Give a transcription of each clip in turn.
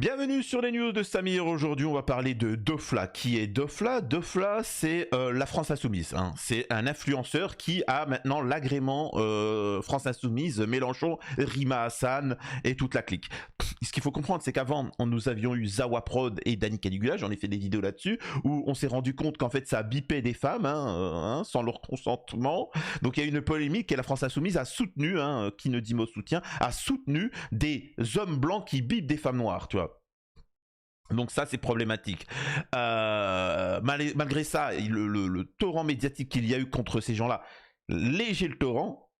Bienvenue sur les news de Samir. Aujourd'hui, on va parler de Dofla. Qui est Dofla? Dofla, c'est la France Insoumise. Hein. C'est un influenceur qui a maintenant l'agrément France Insoumise, Mélenchon, Rima Hassan et toute la clique. Ce qu'il faut comprendre, c'est qu'avant, nous avions eu Zawa Prod et Dani Caligula. J'en ai fait des vidéos là-dessus où on s'est rendu compte qu'en fait, ça bipait des femmes sans leur consentement. Donc, il y a eu une polémique et la France Insoumise a soutenu, qui ne dit mot soutien, a soutenu des hommes blancs qui bipent des femmes noires, tu vois. Donc ça c'est problématique. Malgré ça, le torrent médiatique qu'il y a eu contre ces gens-là, léger le torrent,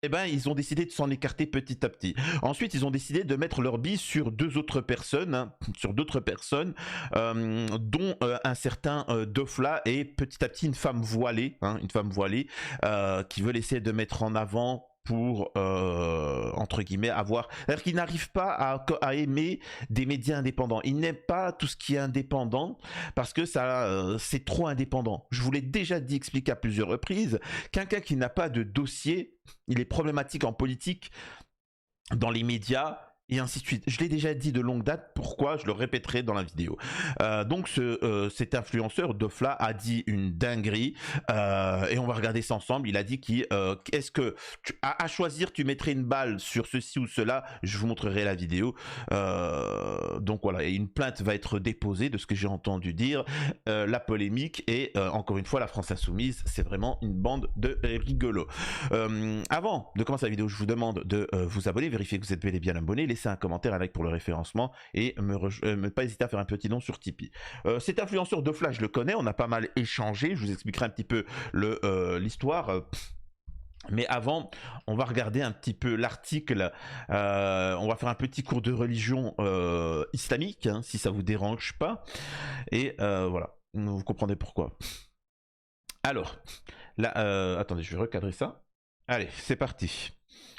eh ben, ils ont décidé de s'en écarter petit à petit. Ensuite, ils ont décidé de mettre leur bille sur deux autres personnes, dont un certain Dofla et petit à petit une femme voilée, qui veut essayer de mettre en avant pour, entre guillemets, avoir... C'est-à-dire qu'il n'arrive pas à aimer des médias indépendants. Il n'aime pas tout ce qui est indépendant parce que ça, c'est trop indépendant. Je vous l'ai déjà dit, expliqué à plusieurs reprises, quelqu'un qui n'a pas de dossier, il est problématique en politique, dans les médias, et ainsi de suite. Je l'ai déjà dit de longue date, pourquoi je le répéterai dans la vidéo. Donc cet influenceur Dofla a dit une dinguerie et on va regarder ça ensemble. Il a dit est-ce que à choisir tu mettrais une balle sur ceci ou cela, je vous montrerai la vidéo. Donc voilà, et une plainte va être déposée de ce que j'ai entendu dire. La polémique et encore une fois la France Insoumise, c'est vraiment une bande de rigolos. Avant de commencer la vidéo, je vous demande de vous abonner, vérifier que vous êtes bel et bien abonné, laissez un commentaire avec pour le référencement et ne pas hésiter à faire un petit don sur Tipeee. Cet influenceur Dofla, je le connais, on a pas mal échangé, je vous expliquerai un petit peu l'histoire. Mais avant, on va regarder un petit peu l'article, on va faire un petit cours de religion islamique, si ça vous dérange pas, et voilà, vous comprendrez pourquoi. Alors, là, attendez, je vais recadrer ça. Allez, c'est parti.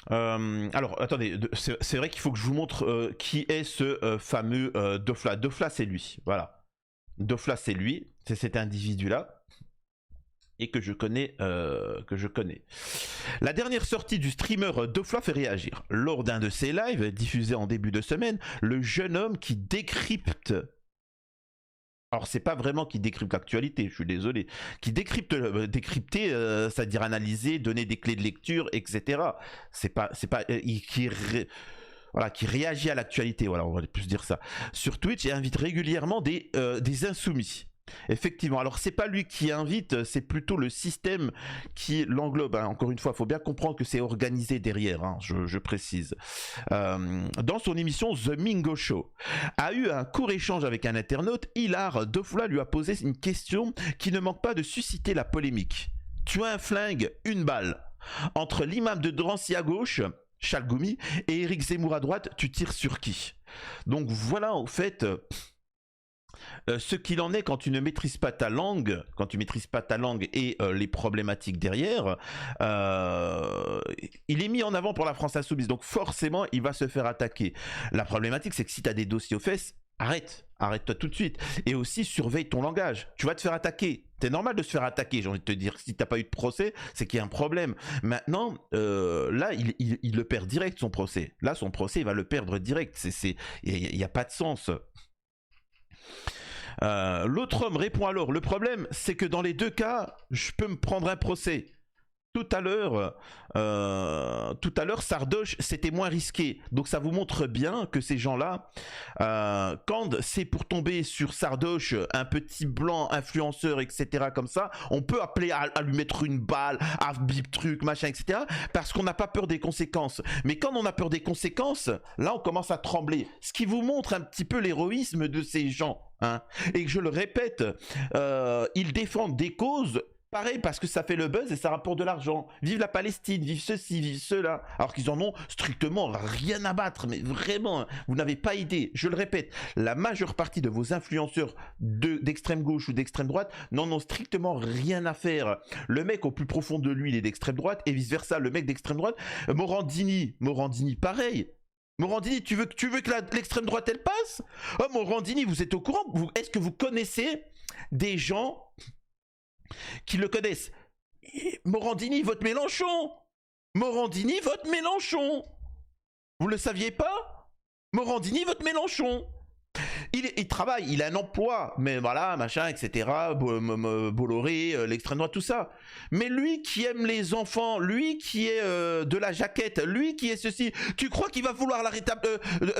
Alors, attendez, c'est vrai qu'il faut que je vous montre qui est ce fameux Dofla. Dofla, c'est lui, voilà. Dofla, c'est lui, c'est cet individu-là, et que je connais, La dernière sortie du streamer Dofla fait réagir. Lors d'un de ses lives, diffusé en début de semaine, le jeune homme qui décrypte... Alors c'est pas vraiment qui décrypte l'actualité, je suis désolé. Qui décrypter, c'est-à-dire analyser, donner des clés de lecture, etc. C'est pas, voilà, qui réagit à l'actualité, voilà, on va plus dire ça. Sur Twitch, et invite régulièrement des insoumis. Effectivement, alors c'est pas lui qui invite, c'est plutôt le système qui l'englobe. Encore une fois, il faut bien comprendre que c'est organisé derrière, je précise. Dans son émission The Mingo Show, a eu un court échange avec un internaute. Hilar Dofla lui a posé une question qui ne manque pas de susciter la polémique. Tu as un flingue, une balle. Entre l'imam de Drancy à gauche, Chalgoumi, et Éric Zemmour à droite, tu tires sur qui? Donc voilà, en fait... ce qu'il en est quand tu ne maîtrises pas ta langue, et les problématiques derrière, il est mis en avant pour la France Insoumise, donc forcément il va se faire attaquer. La problématique, c'est que si tu as des dossiers aux fesses, arrête-toi tout de suite, et aussi surveille ton langage, tu vas te faire attaquer. C'est normal de se faire attaquer, j'ai envie de te dire. Si t'as pas eu de procès, c'est qu'il y a un problème. Maintenant, là, il le perd direct, son procès. Là, son procès, il va le perdre direct. Il n'y a pas de sens. L'autre homme répond alors, le problème c'est que dans les deux cas je peux me prendre un procès. Tout à l'heure Sardoche c'était moins risqué, donc ça vous montre bien que ces gens-là, quand c'est pour tomber sur Sardoche, un petit blanc influenceur, etc., comme ça, on peut appeler à lui mettre une balle, à bip truc, machin, etc., parce qu'on n'a pas peur des conséquences. Mais quand on a peur des conséquences, là on commence à trembler, ce qui vous montre un petit peu l'héroïsme de ces gens, et que je le répète, ils défendent des causes. Pareil, parce que ça fait le buzz et ça rapporte de l'argent. Vive la Palestine, vive ceci, vive cela. Alors qu'ils en ont strictement rien à battre. Mais vraiment, vous n'avez pas idée. Je le répète, la majeure partie de vos influenceurs d'extrême gauche ou d'extrême droite n'en ont strictement rien à faire. Le mec au plus profond de lui, il est d'extrême droite, et vice versa, le mec d'extrême droite. Morandini, pareil. Morandini, tu veux que l'extrême droite elle passe? Oh Morandini, vous êtes au courant? Est-ce que vous connaissez des gens qui le connaissent? Morandini vote Mélenchon. Vous le saviez pas? Morandini vote Mélenchon. il travaille, il a un emploi, mais voilà, machin, etc. Bolloré, l'extrême droite, tout ça. Mais lui qui aime les enfants, lui qui est de la jaquette, lui qui est ceci, tu crois qu'il va vouloir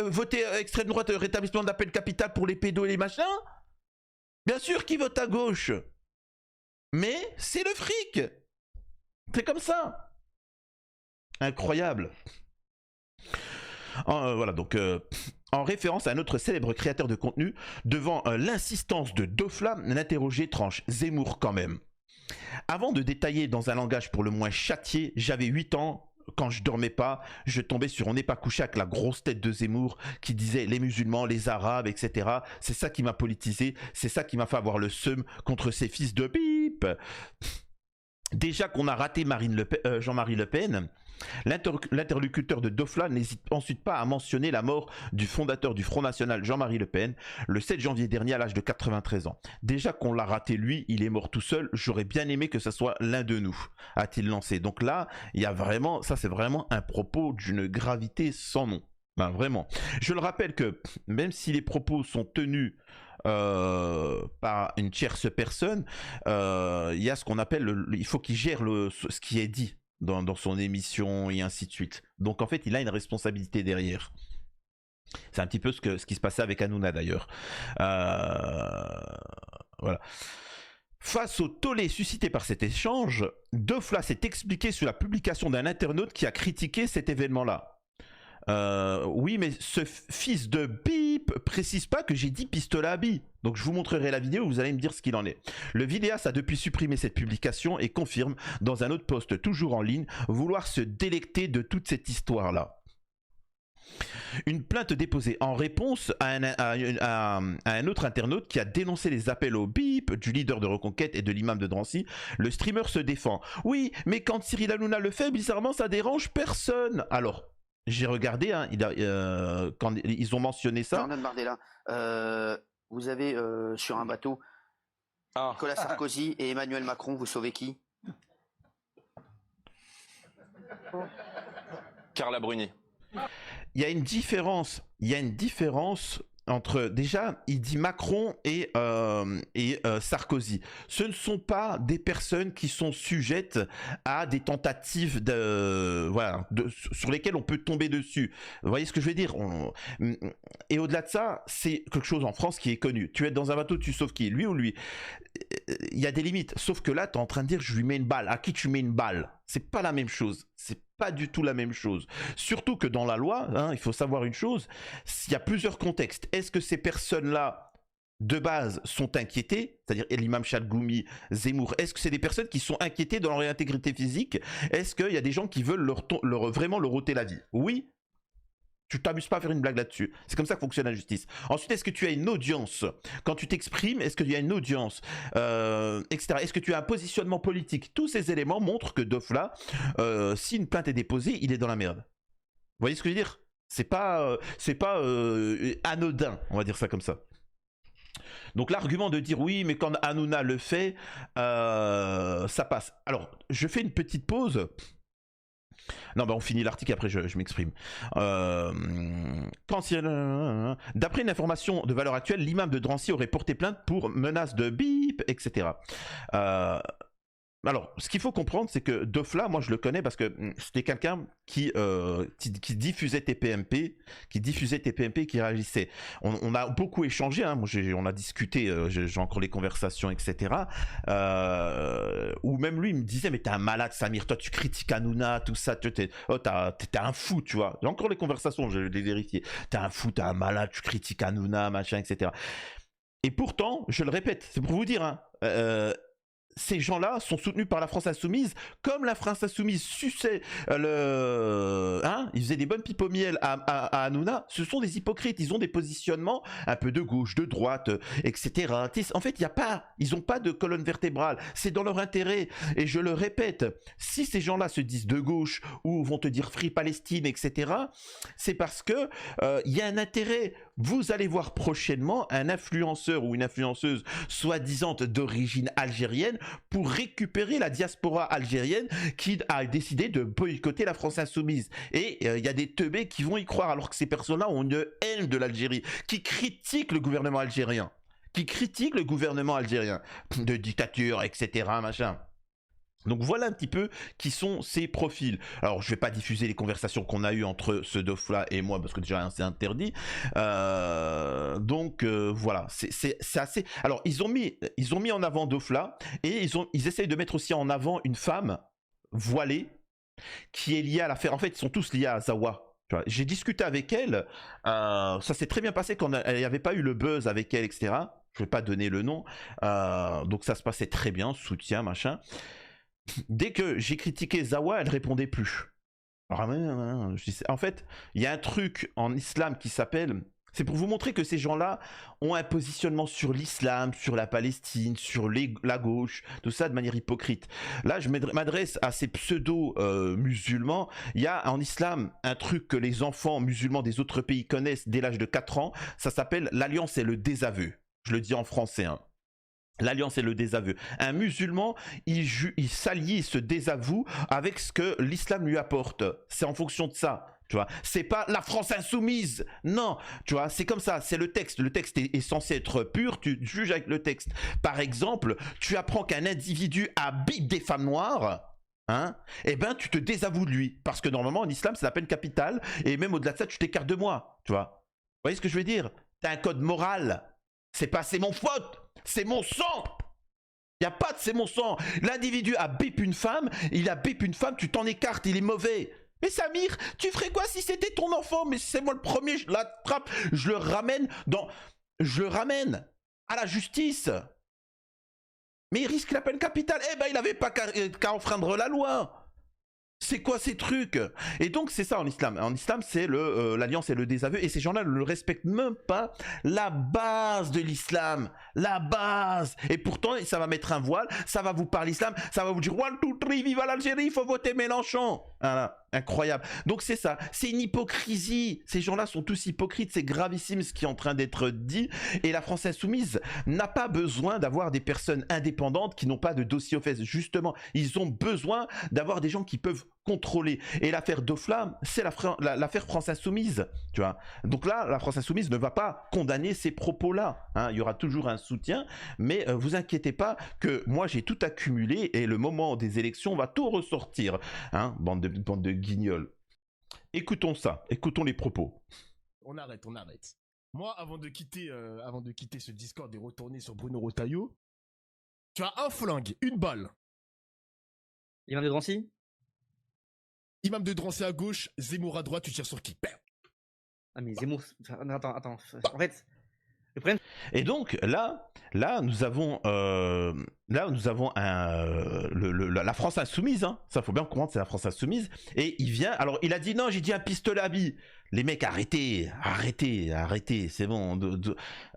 voter extrême droite, rétablissement de la peine capitale pour les pédos et les machins? Bien sûr qu'il vote à gauche. Mais c'est le fric. C'est comme ça. Incroyable. Voilà, donc en référence à un autre célèbre créateur de contenu, devant l'insistance de Dofla, l'interroger tranche. Zemmour quand même. Avant de détailler dans un langage pour le moins châtié, j'avais 8 ans. Quand je dormais pas, je tombais sur On n'est pas couché avec la grosse tête de Zemmour qui disait les musulmans, les arabes, etc. C'est ça qui m'a politisé, c'est ça qui m'a fait avoir le seum contre ces fils de bip. Déjà qu'on a raté Jean-Marie Le Pen, l'interlocuteur de Dofla n'hésite ensuite pas à mentionner la mort du fondateur du Front National, Jean-Marie Le Pen, le 7 janvier dernier à l'âge de 93 ans. Déjà qu'on l'a raté lui, il est mort tout seul, j'aurais bien aimé que ce soit l'un de nous, a-t-il lancé. Donc là, il y a vraiment, ça c'est vraiment un propos d'une gravité sans nom. Ben vraiment. Je le rappelle que même si les propos sont tenus par une tierce personne, il y a ce qu'on appelle, il faut qu'il gère ce qui est dit dans son émission et ainsi de suite. Donc en fait, il a une responsabilité derrière. C'est un petit peu ce qui se passait avec Hanouna d'ailleurs. Voilà. Face au tollé suscité par cet échange, Dofla s'est expliqué sur la publication d'un internaute qui a critiqué cet événement-là. Oui, mais ce fils de bip précise pas que j'ai dit pistolet à billes. Donc je vous montrerai la vidéo, vous allez me dire ce qu'il en est. Le vidéaste a depuis supprimé cette publication et confirme dans un autre post toujours en ligne vouloir se délecter de toute cette histoire-là. Une plainte déposée en réponse à un autre internaute qui a dénoncé les appels au bip du leader de Reconquête et de l'imam de Drancy. Le streamer se défend. Oui, mais quand Cyril Hanouna le fait, bizarrement ça dérange personne. Alors, j'ai regardé, hein, quand ils ont mentionné ça. Jordan Bardella, vous avez sur un bateau Nicolas Sarkozy et Emmanuel Macron, vous sauvez qui? Carla Bruni. Il y a une différence entre, déjà, il dit Macron et Sarkozy. Ce ne sont pas des personnes qui sont sujettes à des tentatives sur lesquelles on peut tomber dessus. Vous voyez ce que je veux dire? Et au-delà de ça, c'est quelque chose en France qui est connu. Tu es dans un bateau, tu sauves qui? Lui ou lui? Il y a des limites. Sauf que là, tu es en train de dire, je lui mets une balle. À qui tu mets une balle? C'est pas la même chose. C'est pas du tout la même chose. Surtout que dans la loi, hein, il faut savoir une chose, il y a plusieurs contextes. Est-ce que ces personnes-là, de base, sont inquiétées? C'est-à-dire l'imam Chalgoumi, Zemmour, est-ce que c'est des personnes qui sont inquiétées dans leur intégrité physique? Est-ce qu'il y a des gens qui veulent vraiment leur ôter la vie? Oui. Tu t'amuses pas à faire une blague là-dessus. C'est comme ça que fonctionne la justice. Ensuite, est-ce que tu as une audience? Quand tu t'exprimes, est-ce qu'il y a une audience, etc. Est-ce que tu as un positionnement politique? Tous ces éléments montrent que Dofla, si une plainte est déposée, il est dans la merde. Vous voyez ce que je veux dire? C'est pas anodin, on va dire ça comme ça. Donc l'argument de dire oui, mais quand Hanouna le fait, ça passe. Alors, je fais une petite pause. Non, bah on finit l'article, après je m'exprime. D'après une information de valeur actuelle, l'imam de Drancy aurait porté plainte pour menace de bip, etc. Alors, ce qu'il faut comprendre, c'est que Dofla, moi je le connais parce que c'était quelqu'un qui diffusait TPMP, qui réagissait. On a beaucoup échangé, hein, on a discuté, j'ai encore les conversations, etc. Où même lui il me disait, mais t'es un malade Samir, toi tu critiques Hanouna, tout ça, t'es un fou, tu vois. J'ai encore les conversations, je les vérifié. T'es un fou, t'es un malade, tu critiques Hanouna, machin, etc. Et pourtant, je le répète, c'est pour vous dire, hein, ces gens-là sont soutenus par la France Insoumise, comme la France Insoumise suçait ils faisaient des bonnes pipes au miel à Hanouna. Ce sont des hypocrites, ils ont des positionnements un peu de gauche, de droite, etc. En fait, ils n'ont pas de colonne vertébrale, c'est dans leur intérêt. Et je le répète, si ces gens-là se disent de gauche ou vont te dire Free Palestine, etc., c'est parce que il y a un intérêt vous allez voir prochainement un influenceur ou une influenceuse soi-disant d'origine algérienne pour récupérer la diaspora algérienne qui a décidé de boycotter la France insoumise. Et il y a des teubés qui vont y croire alors que ces personnes-là ont une haine de l'Algérie, qui critiquent le gouvernement algérien, de dictature, etc., machin. Donc voilà un petit peu qui sont ces profils. Alors je vais pas diffuser les conversations qu'on a eues entre ce Dofla et moi parce que déjà c'est interdit. Voilà, c'est assez. Alors ils ont mis en avant Dofla et ils essayent de mettre aussi en avant une femme voilée qui est liée à l'affaire. En fait, ils sont tous liés à Zawa. J'ai discuté avec elle. Ça s'est très bien passé quand il n'y avait pas eu le buzz avec elle, etc. Je vais pas donner le nom. Donc ça se passait très bien, soutien, machin. Dès que j'ai critiqué Zawa, elle répondait plus. En fait, il y a un truc en islam qui s'appelle... C'est pour vous montrer que ces gens-là ont un positionnement sur l'islam, sur la Palestine, sur la gauche, tout ça de manière hypocrite. Là, je m'adresse à ces pseudo-musulmans. Il y a en islam un truc que les enfants musulmans des autres pays connaissent dès l'âge de 4 ans. Ça s'appelle l'alliance et le désaveu. Je le dis en français, hein. L'alliance et le désaveu. Un musulman, il s'allie, il se désavoue avec ce que l'islam lui apporte. C'est en fonction de ça. Tu vois, c'est pas la France insoumise. Non, tu vois, c'est comme ça. C'est le texte. Le texte est censé être pur. Tu juges avec le texte. Par exemple, tu apprends qu'un individu habite des femmes noires. Hein, eh ben, tu te désavoues de lui. Parce que normalement, en islam, c'est la peine capitale. Et même au-delà de ça, tu t'écartes de moi. Tu vois. Vous voyez ce que je veux dire? T'as un code moral. C'est mon faute. C'est mon sang. Il n'y a pas de c'est mon sang. L'individu a bip une femme, tu t'en écartes, il est mauvais. Mais Samir, tu ferais quoi si c'était ton enfant? Mais c'est moi le premier, je l'attrape, je le ramène à la justice. Mais il risque la peine capitale. Eh ben, il n'avait pas qu'à enfreindre la loi. C'est quoi ces trucs? Et donc c'est ça en islam. En islam, c'est l'alliance et le désaveu. Et ces gens-là ne respectent même pas la base de l'islam. La base. Et pourtant, ça va mettre un voile, ça va vous parler islam, ça va vous dire one, two, three, vive l'Algérie, il faut voter Mélenchon. Voilà. Incroyable. Donc c'est ça. C'est une hypocrisie. Ces gens-là sont tous hypocrites. C'est gravissime ce qui est en train d'être dit. Et la France insoumise n'a pas besoin d'avoir des personnes indépendantes qui n'ont pas de dossier aux fesses. Justement, ils ont besoin d'avoir des gens qui peuvent contrôler. Et l'affaire Dofla, c'est l'affaire France insoumise. Tu vois. Donc là, la France insoumise ne va pas condamner ces propos-là. Hein. Il y aura toujours un soutien. Mais vous inquiétez pas que moi, j'ai tout accumulé et le moment des élections va tout ressortir. Hein. Bande de guignols. Écoutons ça, écoutons les propos. On arrête. Moi, avant de quitter ce Discord et retourner sur Bruno Retailleau, tu as un flingue, une balle. Imam de Drancy? Imam de Drancy à gauche, Zemmour à droite, tu tires sur qui? Ah mais Zemmour... Attends. En fait... Le problème... Et donc là nous avons la France insoumise, hein. Ça faut bien comprendre, c'est la France insoumise. Et il vient, alors il a dit non, j'ai dit un pistolet à billes. Les mecs, arrêtez, c'est bon,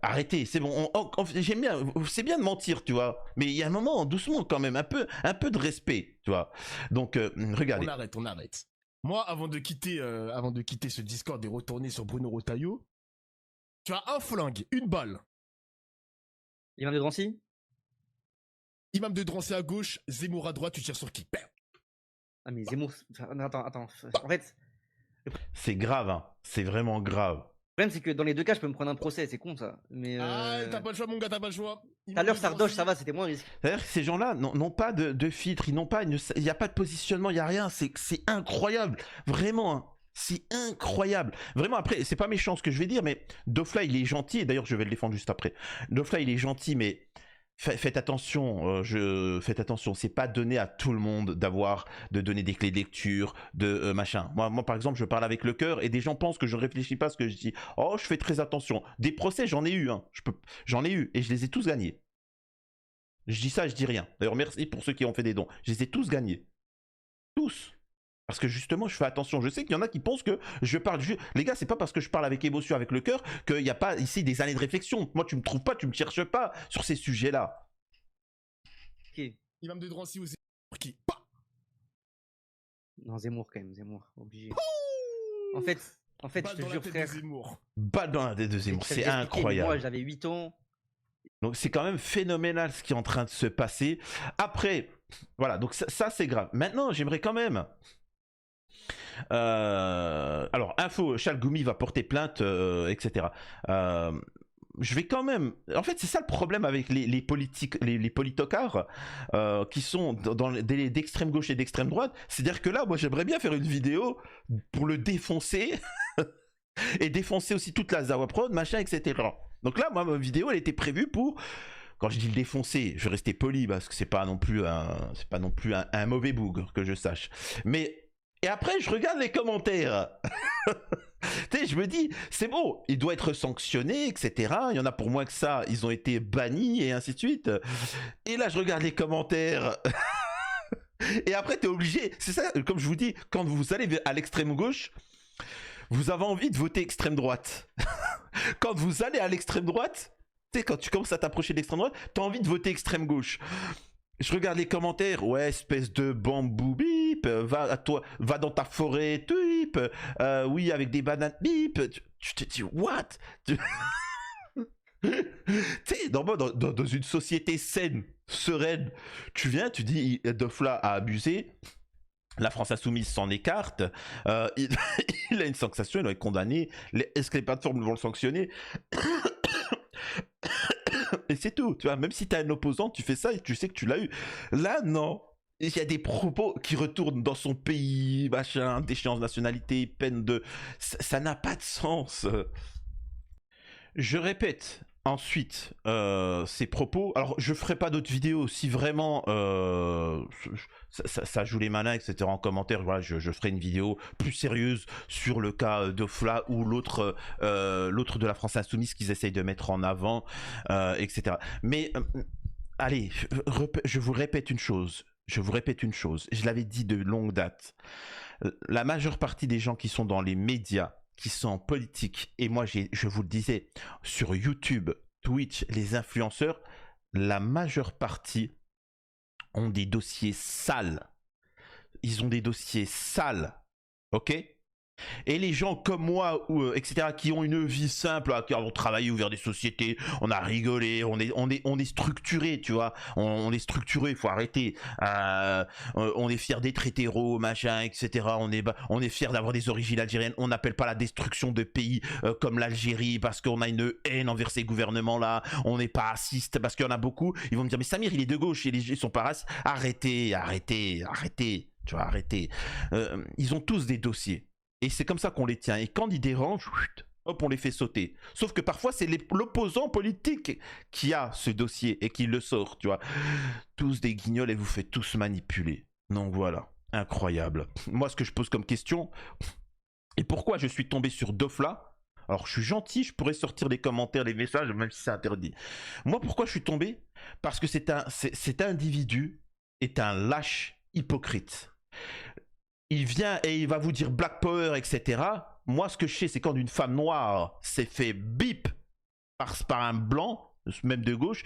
arrêtez, c'est bon. J'aime bien, c'est bien de mentir, tu vois. Mais il y a un moment, doucement quand même, un peu de respect, tu vois. Donc regardez. On arrête. Moi, avant de quitter ce Discord et retourner sur Bruno Retailleau, tu as un flingue, une balle. Imam de Drancy? Imam de Drancy à gauche, Zemmour à droite, tu tires sur qui? Ah mais Zemmour... Attends. En fait... C'est grave, hein. C'est vraiment grave. Le problème, c'est que dans les deux cas, je peux me prendre un procès, c'est con ça. Mais t'as pas le choix, mon gars, t'as pas le choix. Tout à l'heure, Sardoche, ça va, c'était moins risque. C'est-à-dire que ces gens-là n'ont pas de filtre, il n'y a pas de positionnement, il n'y a rien. C'est incroyable. Vraiment, hein. C'est incroyable. Vraiment, après, c'est pas méchant ce que je vais dire, mais Dofla, il est gentil. Et d'ailleurs, je vais le défendre juste après. Dofla, il est gentil, mais faites attention. Faites attention. C'est pas donné à tout le monde de donner des clés de lecture, de machin. Moi, par exemple, je parle avec le cœur et des gens pensent que je ne réfléchis pas à ce que je dis. Oh, je fais très attention. Des procès, j'en ai eu. Hein. J'en ai eu et je les ai tous gagnés. Je dis ça, je dis rien. D'ailleurs, merci pour ceux qui ont fait des dons. Je les ai tous gagnés. Tous. Parce que justement, je fais attention. Je sais qu'il y en a qui pensent que je parle... Les gars, c'est pas parce que je parle avec émotion, avec le cœur, qu'il n'y a pas ici des années de réflexion. Moi, tu me trouves pas, tu me cherches pas sur ces sujets-là. Ok. Imam de Drancy ou Zemmour qui? Non, Zemmour quand même, Zemmour, obligé. En fait, En fait, Balle je te dans la jure, tête frère. de Zemmour. Balle dans la tête de Zemmour, je t'avais c'est expliqué, mais incroyable. Moi, j'avais 8 ans. Donc c'est quand même phénoménal ce qui est en train de se passer. Après, voilà, donc ça c'est grave. Maintenant, j'aimerais quand même... alors, info, Charles Goumi va porter plainte, etc. Je vais quand même... En fait, c'est ça le problème avec les politiques, les politocards qui sont d'extrême gauche et d'extrême droite. C'est-à-dire que là, moi, j'aimerais bien faire une vidéo pour le défoncer et défoncer aussi toute la Zawa Prod, machin, etc. Donc là, moi, ma vidéo, elle était prévue pour... Quand je dis le défoncer, je restais poli parce que c'est pas non plus un mauvais bougre que je sache. Mais et après, je regarde les commentaires. Tu sais, je me dis, c'est bon, il doit être sanctionné, etc. Il y en a pour moins que ça, ils ont été bannis et ainsi de suite. Et là, je regarde les commentaires. Et après, t'es obligé. C'est ça, comme je vous dis, quand vous allez à l'extrême gauche, vous avez envie de voter extrême droite. Quand vous allez à l'extrême droite, tu sais, quand tu commences à t'approcher de l'extrême droite, t'as envie de voter extrême gauche. Je regarde les commentaires, ouais, espèce de bambou, bip, va dans ta forêt, bip, oui, avec des bananes, bip, tu te dis, what? Tu sais, normalement, dans une société saine, sereine, tu viens, tu dis, Dofla a abusé, la France Insoumise s'en écarte, il a une sanction, il doit être condamné, est-ce que les plateformes vont le sanctionner? Et c'est tout, tu vois, même si t'as un opposant, tu fais ça et tu sais que tu l'as eu. Là, non. Il y a des propos qui retournent dans son pays, machin, déchéance de nationalité, peine de... Ça n'a pas de sens. Je répète ensuite ces propos. Alors, je ferai pas d'autres vidéos si vraiment ça joue les malins, etc. En commentaire, voilà, je ferai une vidéo plus sérieuse sur le cas d'Ofla ou l'autre de la France Insoumise qu'ils essayent de mettre en avant, etc. Mais allez, je vous répète une chose. Je l'avais dit de longue date. La majeure partie des gens qui sont dans les médias, qui sont en politique, et moi je vous le disais, sur YouTube, Twitch, les influenceurs, la majeure partie ont des dossiers sales. Ils ont des dossiers sales, ok? Et les gens comme moi, etc., qui ont une vie simple, qui ont travaillé, ouvert des sociétés, on a rigolé, on est structuré, tu vois, on est structuré, il faut arrêter. On est fiers d'être hétéros, machin, etc. On est fiers d'avoir des origines algériennes. On n'appelle pas la destruction de pays comme l'Algérie parce qu'on a une haine envers ces gouvernements-là. On n'est pas raciste parce qu'il y en a beaucoup. Ils vont me dire, mais Samir, il est de gauche et ils sont pas racistes. Arrêtez. Tu vois, arrêtez. Ils ont tous des dossiers. Et c'est comme ça qu'on les tient. Et quand ils dérangent, hop, on les fait sauter. Sauf que parfois, c'est l'opposant politique qui a ce dossier et qui le sort, tu vois. Tous des guignols et vous faites tous manipuler. Donc voilà, incroyable. Moi, ce que je pose comme question, et pourquoi je suis tombé sur Dofla, alors je suis gentil, je pourrais sortir des commentaires, des messages, même si c'est interdit. Moi, pourquoi je suis tombé? Parce que cet individu est un lâche hypocrite. Il vient et il va vous dire Black Power, etc. Moi, ce que je sais, c'est quand une femme noire s'est fait bip par un blanc, même de gauche,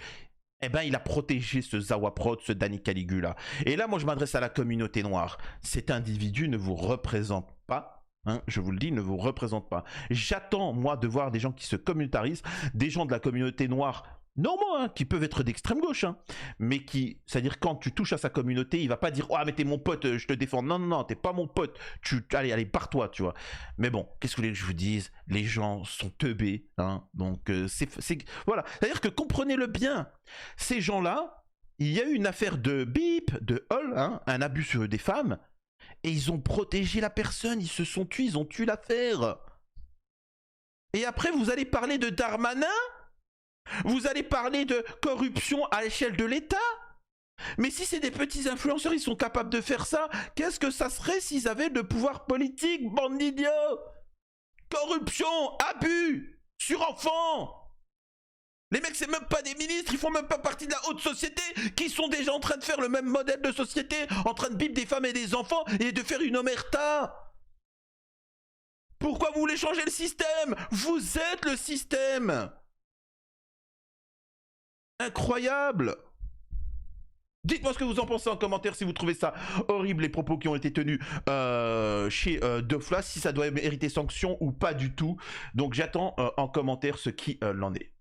eh ben, il a protégé ce Zawa Prod, ce Danny Caligula. Et là, moi, je m'adresse à la communauté noire. Cet individu ne vous représente pas. Hein, je vous le dis, ne vous représente pas. J'attends, moi, de voir des gens qui se communautarisent, des gens de la communauté noire normaux, hein, qui peuvent être d'extrême gauche, hein, mais qui, c'est-à-dire quand tu touches à sa communauté, il va pas dire, oh mais t'es mon pote, je te défends. Non, non, non, t'es pas mon pote. Allez, pars-toi, tu vois. Mais bon, qu'est-ce que vous voulez que je vous dise? Les gens sont teubés, hein, donc voilà. C'est-à-dire que comprenez-le bien, ces gens-là, il y a eu une affaire de bip, de hall, hein, un abus sur des femmes, et ils ont protégé la personne, ils se sont tués, ils ont tué l'affaire. Et après, vous allez parler de Darmanin? Vous allez parler de corruption à l'échelle de l'État? Mais si c'est des petits influenceurs, ils sont capables de faire ça, qu'est-ce que ça serait s'ils avaient le pouvoir politique, bande d'idiots? Corruption, abus, sur enfants. Les mecs, c'est même pas des ministres, ils font même pas partie de la haute société, qui sont déjà en train de faire le même modèle de société, en train de bip des femmes et des enfants, et de faire une omerta. Pourquoi vous voulez changer le système? Vous êtes le système. Incroyable. Dites-moi ce que vous en pensez en commentaire, si vous trouvez ça horrible, les propos qui ont été tenus chez Defla, si ça doit mériter sanction ou pas du tout. Donc j'attends en commentaire ce qui l'en est.